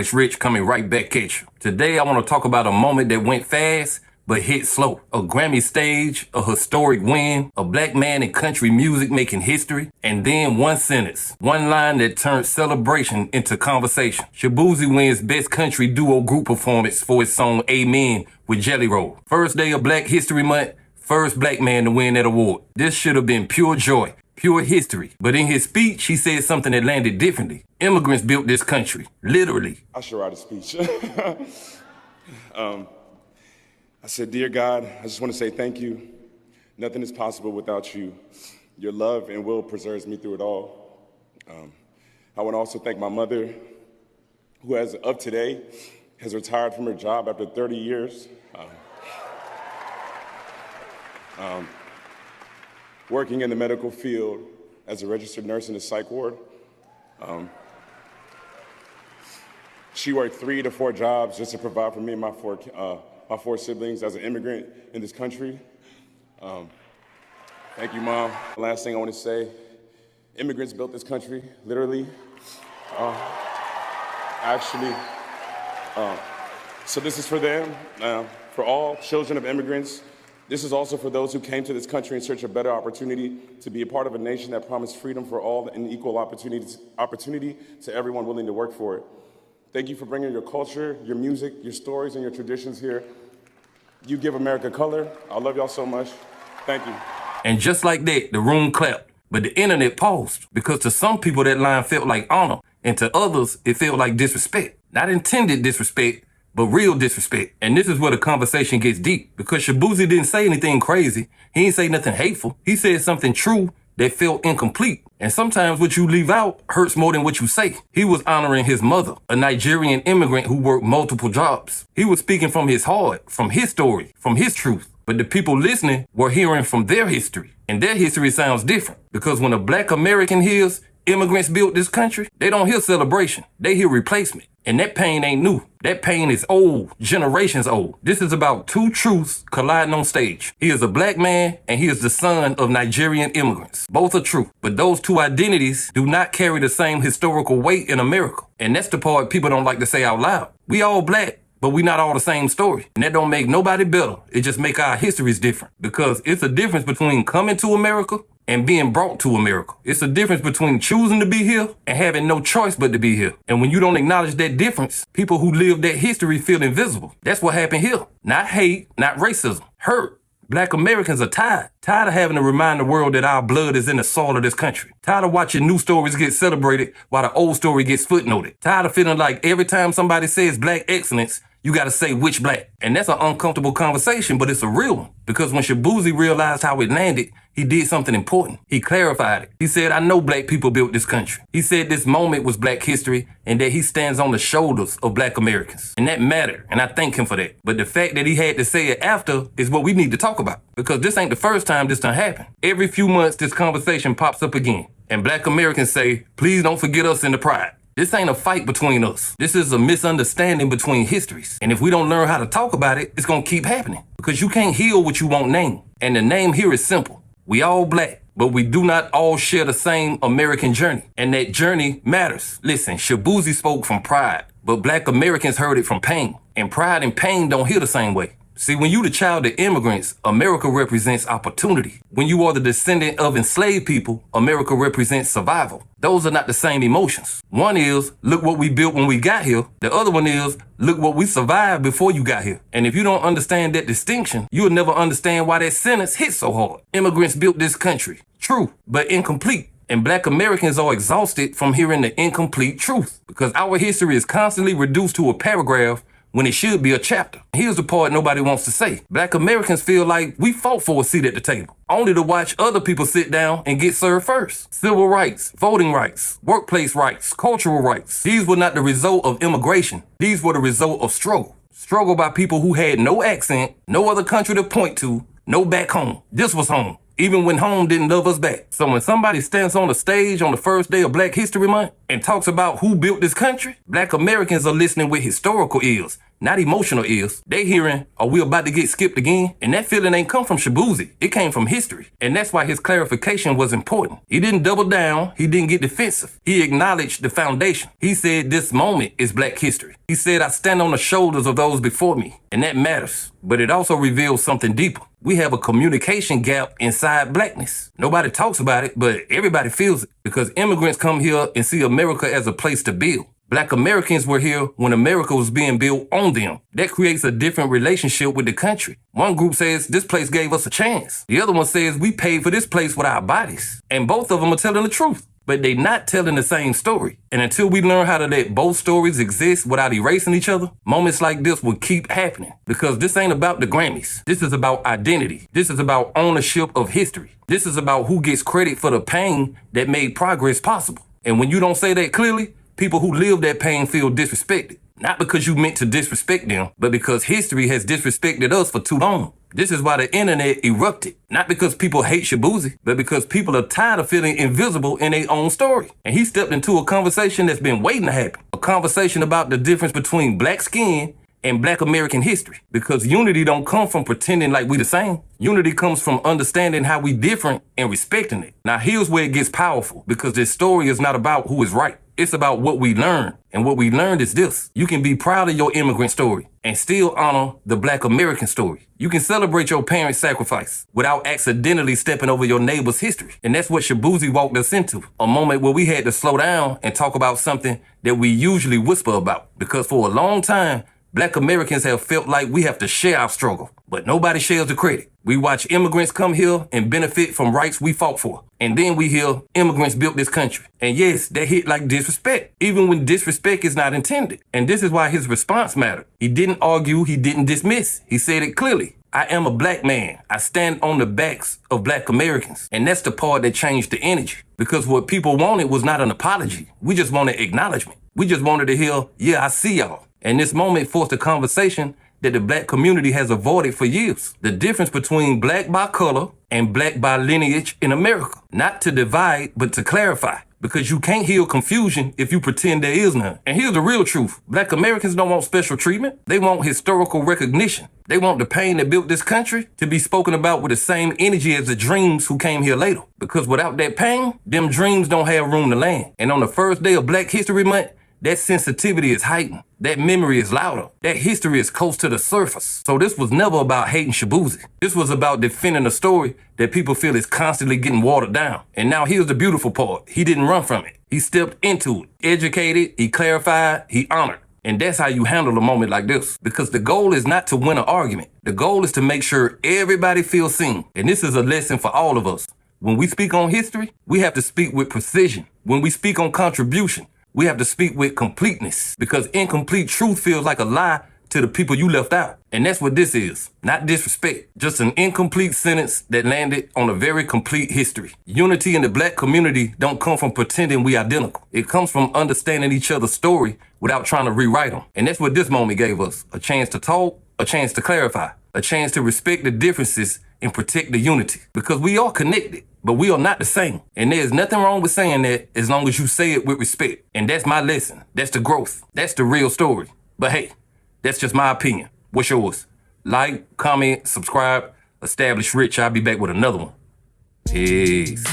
R.I.C.H coming right back at you. Today I want to talk about a moment that went fast but hit slow. A Grammy stage, a historic win, a black man in country music making history, and then one sentence, one line that turned celebration into conversation. Shaboozey wins Best Country Duo Group Performance for his song Amen with Jelly Roll. First day of Black History Month, first black man to win that award. This should have been pure joy, pure history. But in his speech, he said something that landed differently. Immigrants built this country, literally. I should write a speech. I said, dear God, I just want to say thank you. Nothing is possible without you. Your love and will preserves me through it all. I want to also thank my mother, who as of today has retired from her job after 30 years. Working in the medical field as a registered nurse in the psych ward. She worked 3 to 4 jobs just to provide for me and my four siblings as an immigrant in this country. Thank you, Mom. Last thing I want to say, immigrants built this country, literally. So this is for them, for all children of immigrants. This is also for those who came to this country in search of better opportunity to be a part of a nation that promised freedom for all and equal opportunity to everyone willing to work for it. Thank you for bringing your culture, your music, your stories, and your traditions here. You give America color. I love y'all so much. Thank you. And just like that, the room clapped, but the internet paused because to some people that line felt like honor, and to others, it felt like disrespect. Not intended disrespect, but real disrespect. And this is where the conversation gets deep, because Shaboozey didn't say anything crazy. He didn't say nothing hateful. He said something true that felt incomplete. And sometimes what you leave out hurts more than what you say. He was honoring his mother, a Nigerian immigrant who worked multiple jobs. He was speaking from his heart, from his story, from his truth. But the people listening were hearing from their history. And their history sounds different. Because when a black American hears immigrants built this country, they don't hear celebration. They hear replacement. And that pain ain't new. That pain is old, generations old. This is about two truths colliding on stage. He is a black man and he is the son of Nigerian immigrants. Both are true, but those two identities do not carry the same historical weight in America. And that's the part people don't like to say out loud. We all black, but we not all the same story. And that don't make nobody better. It just make our histories different. Because it's a difference between coming to America and being brought to America. It's a difference between choosing to be here and having no choice but to be here. And when you don't acknowledge that difference, people who live that history feel invisible. That's what happened here. Not hate, not racism. Hurt. Black Americans are tired. Tired of having to remind the world that our blood is in the soil of this country. Tired of watching new stories get celebrated while the old story gets footnoted. Tired of feeling like every time somebody says black excellence, you gotta say which black. And that's an uncomfortable conversation, but it's a real one. Because when Shaboozey realized how it landed, he did something important. He clarified it. He said, I know black people built this country. He said this moment was black history and that he stands on the shoulders of black Americans. And that mattered, and I thank him for that. But the fact that he had to say it after is what we need to talk about. Because this ain't the first time this done happened. Every few months, this conversation pops up again. And black Americans say, please don't forget us in the pride. This ain't a fight between us. This is a misunderstanding between histories. And if we don't learn how to talk about it, it's gonna keep happening. Because you can't heal what you won't name. And the name here is simple. We all black, but we do not all share the same American journey. And that journey matters. Listen, Shaboozey spoke from pride, but black Americans heard it from pain. And pride and pain don't hear the same way. See, when you the child of immigrants, America represents opportunity. When you are the descendant of enslaved people, America represents survival. Those are not the same emotions. One is, look what we built when we got here. The other one is, look what we survived before you got here. And if you don't understand that distinction, you'll never understand why that sentence hits so hard. Immigrants built this country. True, but incomplete. And black Americans are exhausted from hearing the incomplete truth. Because our history is constantly reduced to a paragraph when it should be a chapter. Here's the part nobody wants to say. Black Americans feel like we fought for a seat at the table, only to watch other people sit down and get served first. Civil rights, voting rights, workplace rights, cultural rights. These were not the result of immigration. These were the result of struggle. Struggle by people who had no accent, no other country to point to, no back home. This was home, even when home didn't love us back. So when somebody stands on the stage on the first day of Black History Month and talks about who built this country, Black Americans are listening with historical ears, not emotional ears. They hearing, are we about to get skipped again? And that feeling ain't come from Shaboozey. It came from history. And that's why his clarification was important. He didn't double down. He didn't get defensive. He acknowledged the foundation. He said this moment is Black history. He said, I stand on the shoulders of those before me. And that matters. But it also reveals something deeper. We have a communication gap inside Blackness. Nobody talks about it, but everybody feels it. Because immigrants come here and see America as a place to build. Black Americans were here when America was being built on them. That creates a different relationship with the country. One group says this place gave us a chance. The other one says we paid for this place with our bodies. And both of them are telling the truth. But they not telling the same story. And until we learn how to let both stories exist without erasing each other, moments like this will keep happening. Because this ain't about the Grammys. This is about identity. This is about ownership of history. This is about who gets credit for the pain that made progress possible. And when you don't say that clearly, people who live that pain feel disrespected. Not because you meant to disrespect them, but because history has disrespected us for too long. This is why the internet erupted. Not because people hate Shaboozey, but because people are tired of feeling invisible in their own story. And he stepped into a conversation that's been waiting to happen. A conversation about the difference between Black skin and Black American history. Because unity don't come from pretending like we the same. Unity comes from understanding how we different and respecting it. Now here's where it gets powerful, because this story is not about who is right. It's about what we learned. And what we learned is this. You can be proud of your immigrant story and still honor the Black American story. You can celebrate your parents' sacrifice without accidentally stepping over your neighbor's history. And that's what Shaboozey walked us into. A moment where we had to slow down and talk about something that we usually whisper about. Because for a long time, Black Americans have felt like we have to share our struggle, but nobody shares the credit. We watch immigrants come here and benefit from rights we fought for. And then we hear immigrants built this country. And yes, that hit like disrespect, even when disrespect is not intended. And this is why his response mattered. He didn't argue, he didn't dismiss. He said it clearly. I am a Black man. I stand on the backs of Black Americans. And that's the part that changed the energy. Because what people wanted was not an apology. We just wanted acknowledgement. We just wanted to hear, yeah, I see y'all. And this moment forced a conversation that the Black community has avoided for years. The difference between Black by color and Black by lineage in America. Not to divide, but to clarify. Because you can't heal confusion if you pretend there is none. And here's the real truth. Black Americans don't want special treatment. They want historical recognition. They want the pain that built this country to be spoken about with the same energy as the dreams who came here later. Because without that pain, them dreams don't have room to land. And on the first day of Black History Month, that sensitivity is heightened. That memory is louder. That history is close to the surface. So this was never about hating Shaboozey. This was about defending a story that people feel is constantly getting watered down. And now here's the beautiful part. He didn't run from it. He stepped into it, educated, he clarified, he honored. And that's how you handle a moment like this. Because the goal is not to win an argument. The goal is to make sure everybody feels seen. And this is a lesson for all of us. When we speak on history, we have to speak with precision. When we speak on contribution, we have to speak with completeness, because incomplete truth feels like a lie to the people you left out. And that's what this is. Not disrespect, just an incomplete sentence that landed on a very complete history. Unity in the Black community don't come from pretending we identical. It comes from understanding each other's story without trying to rewrite them. And that's what this moment gave us. A chance to talk, a chance to clarify, a chance to respect the differences and protect the unity. Because we are connected, but we are not the same. And there's nothing wrong with saying that as long as you say it with respect. And that's my lesson. That's the growth. That's the real story. But hey, that's just my opinion. What's yours? Like, comment, subscribe. Establish Rich. I'll be back with another one. Peace.